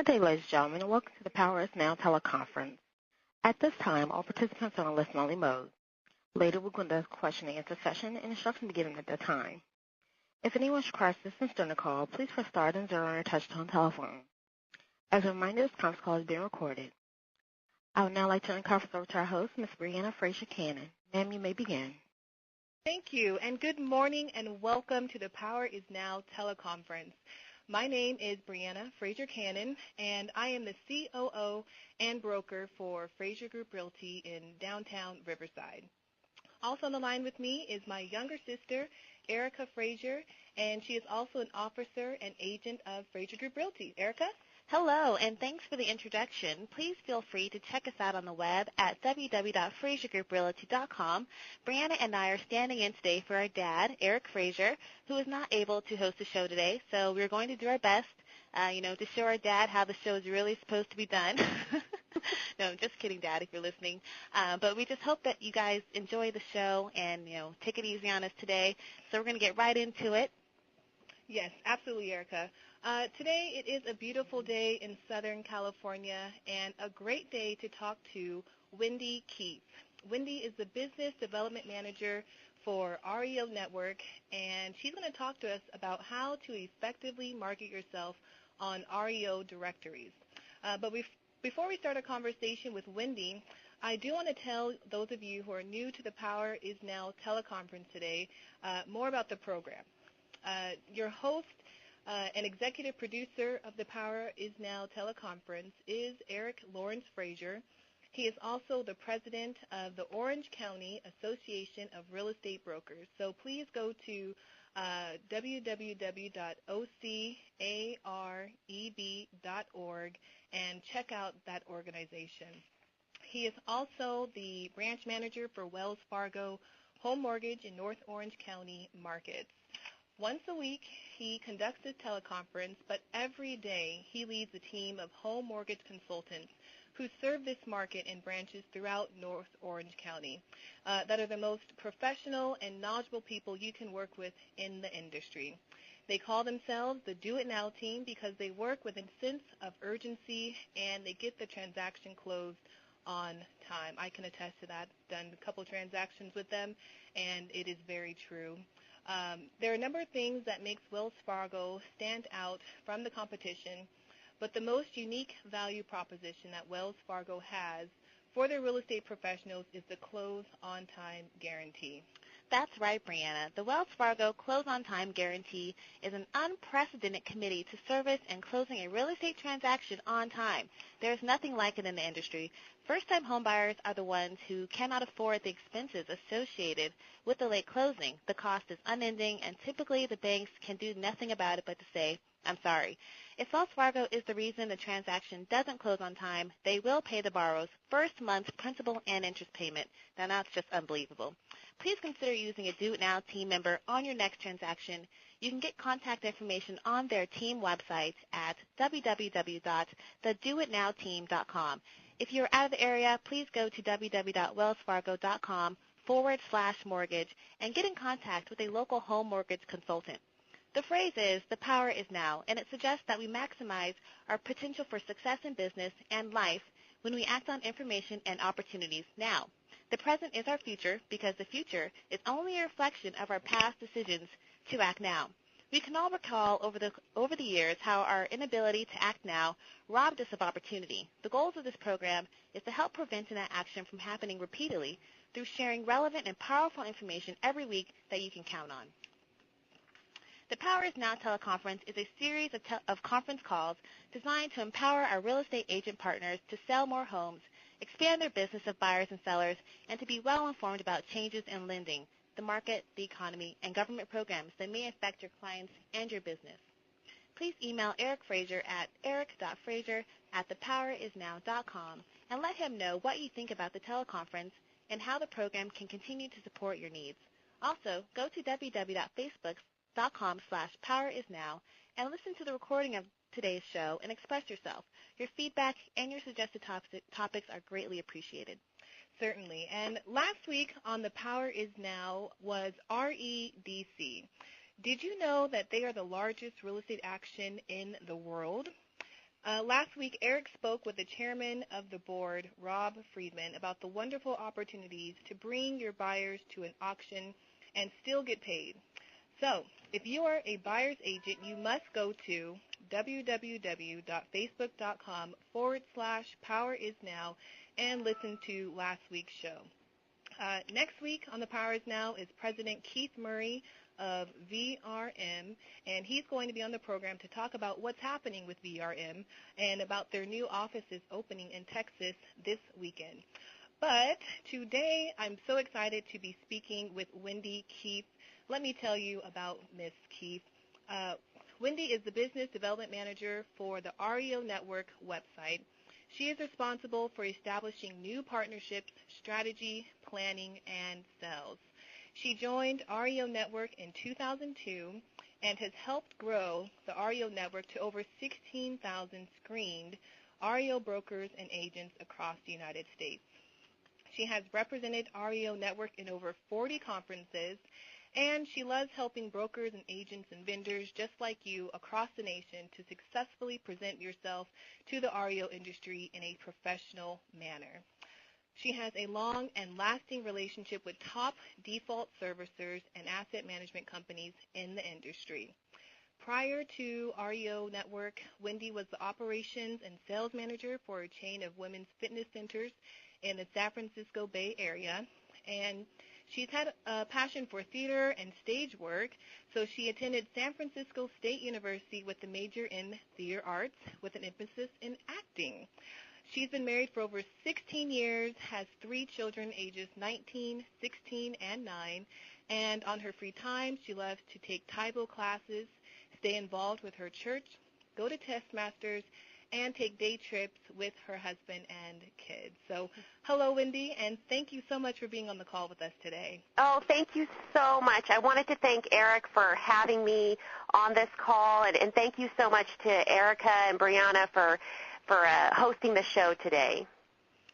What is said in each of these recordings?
Good day, ladies and gentlemen, and welcome to the Power is Now teleconference. At this time, all participants are on listen-only mode. Later, we'll conduct a question-and-answer session, and instructions will be given at that time. If anyone requires assistance during the call, please press star then zero on your touch-tone telephone. As a reminder, this conference call is being recorded. I would now like to turn the conference over to our host, Ms. Brianna Frazier Cannon. Ma'am, you may begin. Thank you, and good morning, and welcome to the Power is Now teleconference. My name is Brianna Frazier Cannon, and I am the COO and broker for Frazier Group Realty in downtown Riverside. Also on the line with me is my younger sister, Erica Frazier, and she is also an officer and agent of Frazier Group Realty. Erica? Hello, and thanks for the introduction. Please feel free to check us out on the web at www.fraziergrouprealty.com. Brianna and I are standing in today for our dad, Eric Frazier, who is not able to host the show today, so we're going to do our best, to show our dad how the show is really supposed to be done. No, just kidding, Dad, if you're listening. But we just hope that you guys enjoy the show and, take it easy on us today. So we're going to get right into it. Yes, absolutely, Erica. Today it is a beautiful day in Southern California and a great day to talk to Wendy Keith. Wendy is the Business Development Manager for REO Network, and she's going to talk to us about how to effectively market yourself on REO Directories. But before we start a conversation with Wendy, I do want to tell those of you who are new to the Power is Now teleconference today more about the program. Your host and executive producer of the Power is Now teleconference is Eric Lawrence Frazier. He is also the president of the Orange County Association of Real Estate Brokers. So please go to www.ocareb.org and check out that organization. He is also the branch manager for Wells Fargo Home Mortgage in North Orange County markets. Once a week, he conducts this teleconference, but every day he leads a team of home mortgage consultants who serve this market in branches throughout North Orange County that are the most professional and knowledgeable people you can work with in the industry. They call themselves the Do It Now team because they work with a sense of urgency and they get the transaction closed on time. I can attest to that. Done a couple transactions with them, and it is very true. There are a number of things that makes Wells Fargo stand out from the competition, but the most unique value proposition that Wells Fargo has for their real estate professionals is the close on time guarantee. That's right, Brianna. The Wells Fargo Close on Time Guarantee is an unprecedented committee to service and closing a real estate transaction on time. There's nothing like it in the industry. First-time homebuyers are the ones who cannot afford the expenses associated with the late closing. The cost is unending, and typically the banks can do nothing about it but to say, I'm sorry. If Wells Fargo is the reason the transaction doesn't close on time, they will pay the borrower's first month's principal and interest payment. Now that's just unbelievable. Please consider using a Do It Now team member on your next transaction. You can get contact information on their team website at www.thedoitnowteam.com. If you're out of the area, please go to www.wellsfargo.com/mortgage and get in contact with a local home mortgage consultant. The phrase is, the power is now, and it suggests that we maximize our potential for success in business and life when we act on information and opportunities now. The present is our future because the future is only a reflection of our past decisions to act now. We can all recall over the years how our inability to act now robbed us of opportunity. The goals of this program is to help prevent that action from happening repeatedly through sharing relevant and powerful information every week that you can count on. The Power is Now teleconference is a series of conference calls designed to empower our real estate agent partners to sell more homes, expand their business of buyers and sellers, and to be well informed about changes in lending, the market, the economy, and government programs that may affect your clients and your business. Please email Eric Frazier at eric.frazier@thepowerisnow.com and let him know what you think about the teleconference and how the program can continue to support your needs. Also, go to www.facebook.com/powerisnow and listen to the recording of today's show and express yourself. Your feedback and your suggested topics are greatly appreciated. Certainly. And last week on The Power is Now was REDC. Did you know that they are the largest real estate action in the world? Last week, Eric spoke with the chairman of the board, Rob Friedman, about the wonderful opportunities to bring your buyers to an auction and still get paid. So, if you are a buyer's agent, you must go to www.facebook.com/PowerIsNow and listen to last week's show. Next week on the Power Is Now is President Keith Murray of VRM, and he's going to be on the program to talk about what's happening with VRM and about their new offices opening in Texas this weekend. But today I'm so excited to be speaking with Wendy Keith. Let me tell you about Miss Keith. Wendy is the Business Development Manager for the REO Network website. She is responsible for establishing new partnerships, strategy, planning, and sales. She joined REO Network in 2002 and has helped grow the REO Network to over 16,000 screened REO brokers and agents across the United States. She has represented REO Network in over 40 conferences, and she loves helping brokers and agents and vendors just like you across the nation to successfully present yourself to the REO industry in a professional manner. She has a long and lasting relationship with top default servicers and asset management companies in the industry. Prior to REO Network, Wendy was the operations and sales manager for a chain of women's fitness centers in the San Francisco Bay Area, and she's had a passion for theater and stage work, so she attended San Francisco State University with a major in theater arts with an emphasis in acting. She's been married for over 16 years, has 3 children ages 19, 16, and 9, and on her free time, she loves to take Taibo classes, stay involved with her church, go to Testmasters, and take day trips with her husband and kids. So, hello, Wendy, and thank you so much for being on the call with us today. Oh, thank you so much. I wanted to thank Eric for having me on this call, and thank you so much to Erica and Brianna for hosting the show today.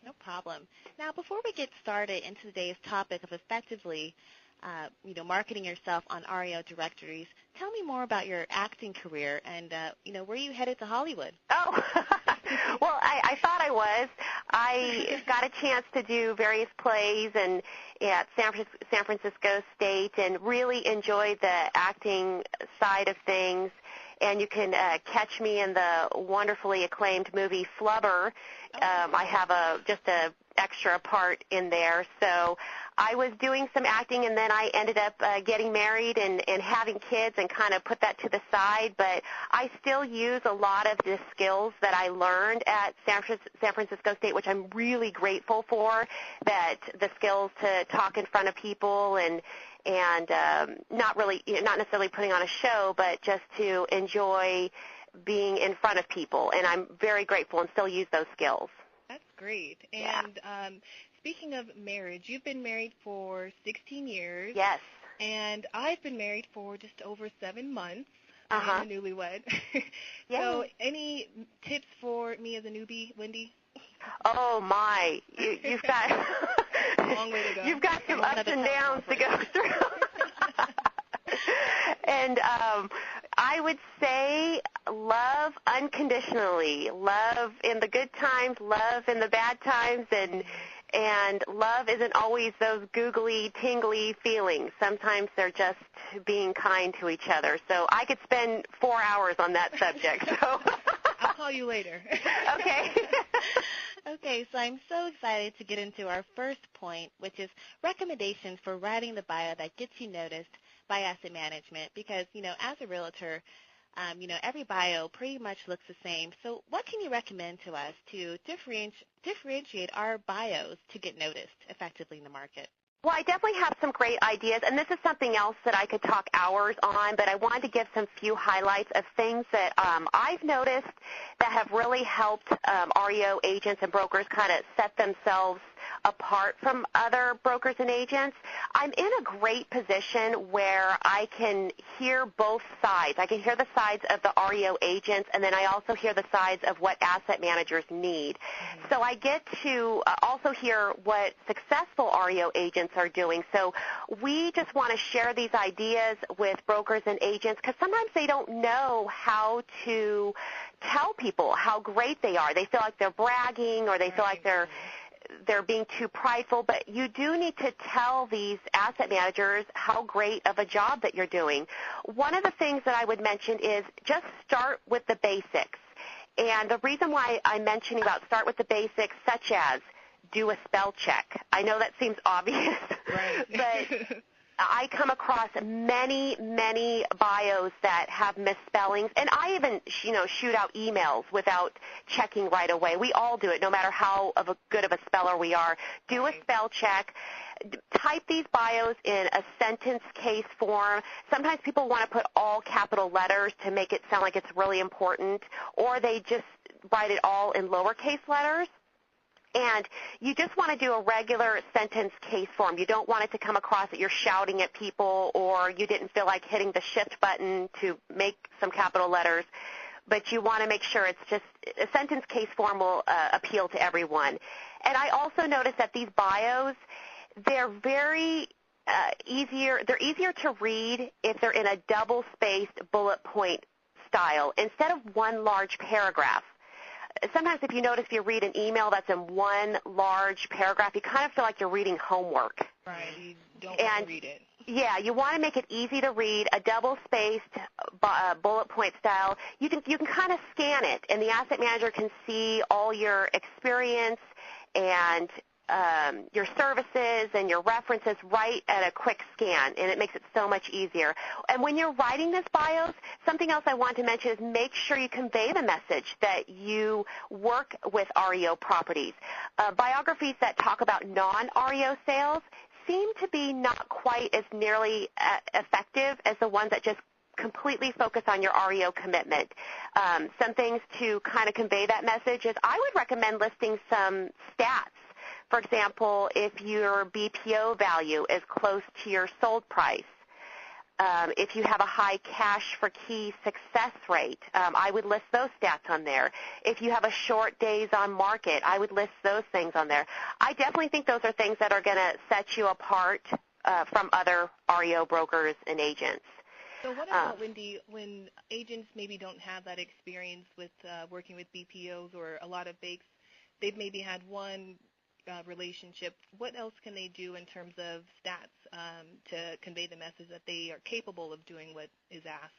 No problem. Now, before we get started into today's topic of effectively marketing yourself on REO Directories, tell me more about your acting career and, were you headed to Hollywood? Oh, well, I thought I was. I got a chance to do various plays and at San Francisco State and really enjoyed the acting side of things. And you can catch me in the wonderfully acclaimed movie Flubber. I have just a extra part in there. So I was doing some acting, and then I ended up getting married and having kids and kind of put that to the side. But I still use a lot of the skills that I learned at San Francisco State, which I'm really grateful for, that the skills to talk in front of people and not necessarily putting on a show, but just to enjoy being in front of people. And I'm very grateful and still use those skills. That's great. And speaking of marriage, you've been married for 16 years. Yes. And I've been married for just over 7 months. Uh-huh. I'm a newlywed. Yeah. So any tips for me as a newbie, Wendy? Oh, my. You've got a long way to go. You've got some ups and downs to go through. And I would say love unconditionally. Love in the good times, love in the bad times, and love isn't always those googly, tingly feelings. Sometimes they're just being kind to each other. So I could spend 4 hours on that subject. So I'll call you later. Okay. Okay, so I'm so excited to get into our first point, which is recommendations for writing the bio that gets you noticed by asset management, because, as a realtor, every bio pretty much looks the same. So what can you recommend to us to differentiate our bios to get noticed effectively in the market? Well, I definitely have some great ideas, and this is something else that I could talk hours on, but I wanted to give some few highlights of things that I've noticed that have really helped REO agents and brokers kind of set themselves apart from other brokers and agents, I'm in a great position where I can hear both sides. I can hear the sides of the REO agents, and then I also hear the sides of what asset managers need. So I get to also hear what successful REO agents are doing. So we just want to share these ideas with brokers and agents because sometimes they don't know how to tell people how great they are. They feel like they're bragging or they feel like they're being too prideful, but you do need to tell these asset managers how great of a job that you're doing. One of the things that I would mention is just start with the basics. And the reason why I'm mentioning about start with the basics, such as do a spell check. I know that seems obvious, right. but I come across many, many bios that have misspellings, and I even, shoot out emails without checking right away. We all do it, no matter how good of a speller we are. Do a spell check. Type these bios in a sentence case form. Sometimes people want to put all capital letters to make it sound like it's really important, or they just write it all in lowercase letters. And you just want to do a regular sentence case form. You don't want it to come across that you're shouting at people or you didn't feel like hitting the shift button to make some capital letters. But you want to make sure it's just a sentence case form will appeal to everyone. And I also noticed that these bios, they're very easier to read if they're in a double-spaced bullet point style instead of one large paragraph. Sometimes if you notice, if you read an email that's in one large paragraph, you kind of feel like you're reading homework. Right, you don't want to read it. Yeah, you want to make it easy to read, a double-spaced bullet point style. You can kind of scan it, and the asset manager can see all your experience and your services and your references right at a quick scan, and it makes it so much easier. And when you're writing this bios, something else I want to mention is make sure you convey the message that you work with REO properties. Biographies that talk about non-REO sales seem to be not quite as nearly effective as the ones that just completely focus on your REO commitment. Some things to kind of convey that message is I would recommend listing some stats. For example, if your BPO value is close to your sold price, if you have a high cash for key success rate, I would list those stats on there. If you have a short days on market, I would list those things on there. I definitely think those are things that are going to set you apart from other REO brokers and agents. So what about, Wendy, when agents maybe don't have that experience with working with BPOs or a lot of banks, they've maybe had one relationship, what else can they do in terms of stats to convey the message that they are capable of doing what is asked?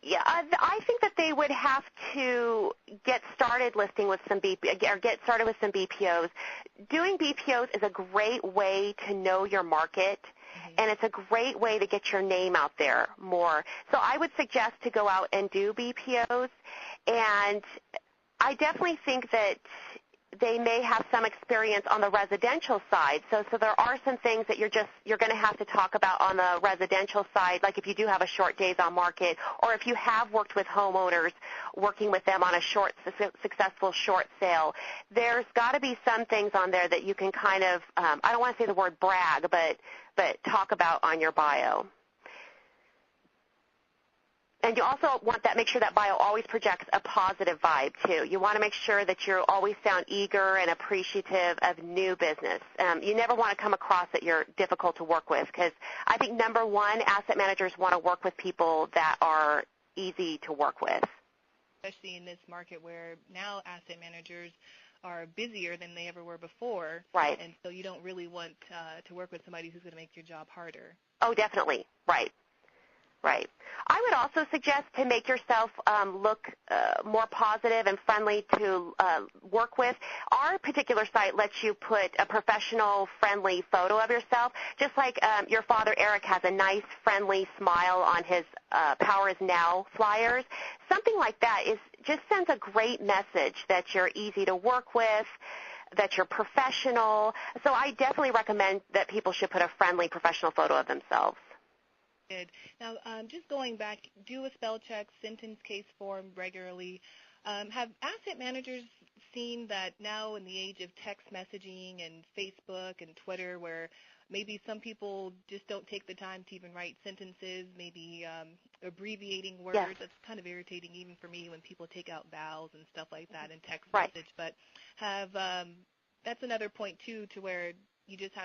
Yeah, I think that they would have to get started listing with some get started with some BPOs. Doing BPOs is a great way to know your market, and it's a great way to get your name out there more. So I would suggest to go out and do BPOs, and I definitely think that they may have some experience on the residential side. So there are some things that you're going to have to talk about on the residential side, like if you do have a short days on market, or if you have worked with homeowners, working with them on a successful short sale. There's got to be some things on there that you can kind of, I don't want to say the word brag, but talk about on your bio. And you also want that, make sure that bio always projects a positive vibe, too. You want to make sure that you always sound eager and appreciative of new business. You never want to come across that you're difficult to work with, because I think, number one, asset managers want to work with people that are easy to work with. Especially in this market where now asset managers are busier than they ever were before. Right. And so you don't really want to work with somebody who's going to make your job harder. Oh, definitely. Right. Right. I would also suggest to make yourself look more positive and friendly to work with. Our particular site lets you put a professional, friendly photo of yourself, just like your father, Eric, has a nice, friendly smile on his Power is Now flyers. Something like that just sends a great message that you're easy to work with, that you're professional. So I definitely recommend that people should put a friendly, professional photo of themselves. Good. Now, just going back, do a spell check, sentence case form regularly. Have asset managers seen that now in the age of text messaging and Facebook and Twitter, where maybe some people just don't take the time to even write sentences, maybe abbreviating words. Yes. It's kind of irritating even for me when people take out vowels and stuff like that in text Right. message. But have that's another point, too, to where you just have